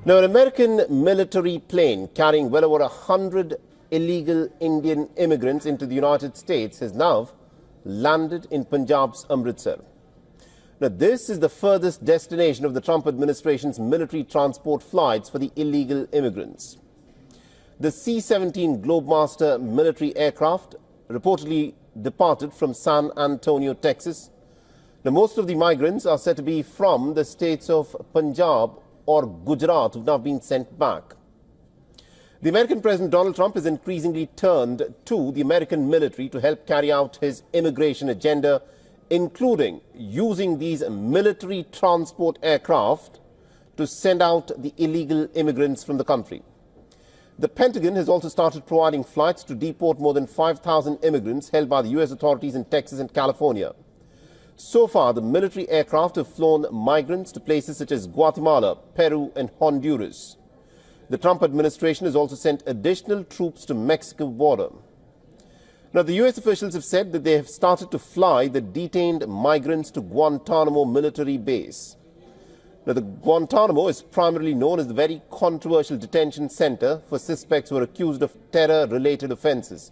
Now, an American military plane carrying well over 100 illegal Indian immigrants into the United States has now landed in Punjab's Amritsar. Now, this is the furthest destination of the Trump administration's military transport flights for the illegal immigrants. The C-17 Globemaster military aircraft reportedly departed from San Antonio, Texas. Now, most of the migrants are said to be from the states of Punjab or Gujarat, who have now been sent back. The American President Donald Trump has increasingly turned to the American military to help carry out his immigration agenda, including using these military transport aircraft to send out the illegal immigrants from the country. The Pentagon has also started providing flights to deport more than 5,000 immigrants held by the U.S. authorities in Texas and California. So far, the military aircraft have flown migrants to places such as Guatemala, Peru and Honduras. The Trump administration has also sent additional troops to Mexico border. Now, the U.S. officials have said that they have started to fly the detained migrants to Guantanamo military base. Now, the Guantanamo is primarily known as the very controversial detention center for suspects who are accused of terror-related offenses.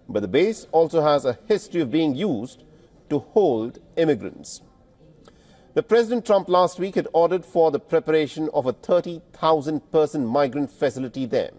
But the base also has a history of being used to hold immigrants. The President Trump last week had ordered for the preparation of a 30,000-person migrant facility there.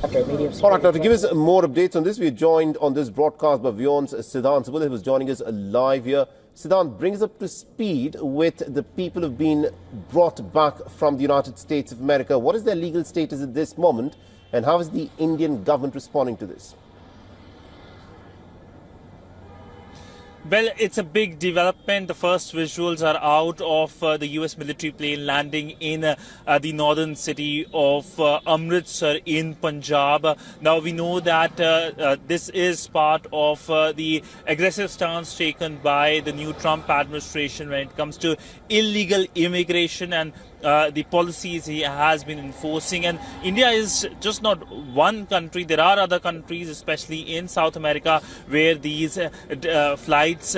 All right, now to give us more updates on this, we are joined on this broadcast by WION's Siddhant, who was joining us live here. Siddhant, brings us up to speed with the people who have been brought back from the United States of America. What is their legal status at this moment, and how is the Indian government responding to this? Well, it's a big development. The first visuals are out of the U.S. military plane landing in the northern city of Amritsar in Punjab. Now, we know that this is part of the aggressive stance taken by the new Trump administration when it comes to illegal immigration and the policies he has been enforcing. And India is just not one country. There are other countries, especially in South America, where these flights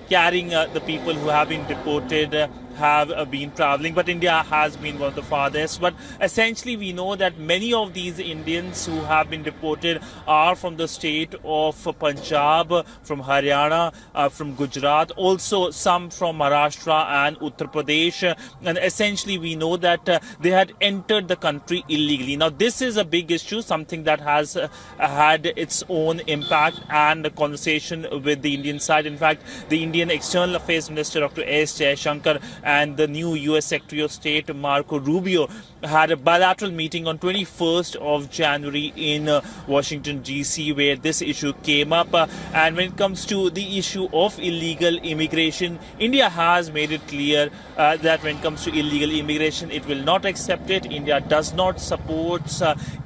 carrying the people who have been deported have been traveling, but India has been one of the farthest. But essentially, we know that many of these Indians who have been deported are from the state of Punjab, from Haryana, from Gujarat, also some from Maharashtra and Uttar Pradesh. And essentially, we know that they had entered the country illegally. Now, this is a big issue, something that has had its own impact and conversation with the Indian side. In fact, the Indian External Affairs Minister, Dr. S. Jaishankar, and the new U.S. Secretary of State, Marco Rubio, had a bilateral meeting on 21st of January in Washington, D.C., where this issue came up. And when it comes to the issue of illegal immigration, India has made it clear that when it comes to illegal immigration, it will not accept it. India does not support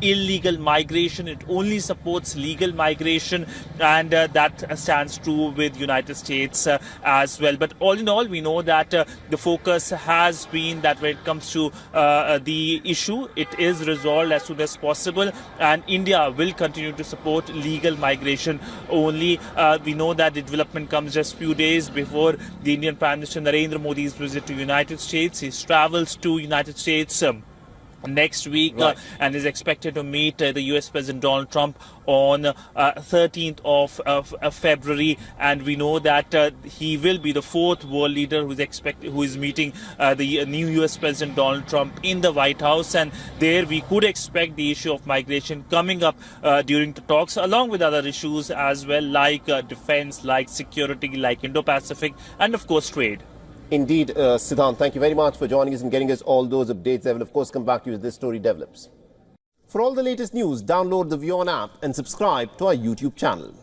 illegal migration. It only supports legal migration, and that stands true with United States as well. But all in all, we know that the focus has been that when it comes to the issue, it is resolved as soon as possible, and India will continue to support legal migration only. We know that the development comes just few days before the Indian Prime Minister Narendra Modi's visit to United States. He travels to United States next week, and is expected to meet the U.S. President Donald Trump on 13th of February. And we know that he will be the fourth world leader who is meeting the new U.S. President Donald Trump in the White House. And there we could expect the issue of migration coming up during the talks, along with other issues as well, like defense, like security, like Indo-Pacific, and of course trade. Indeed, Siddhant, thank you very much for joining us and getting us all those updates. I will, of course, come back to you as this story develops. For all the latest news, download the WION app and subscribe to our YouTube channel.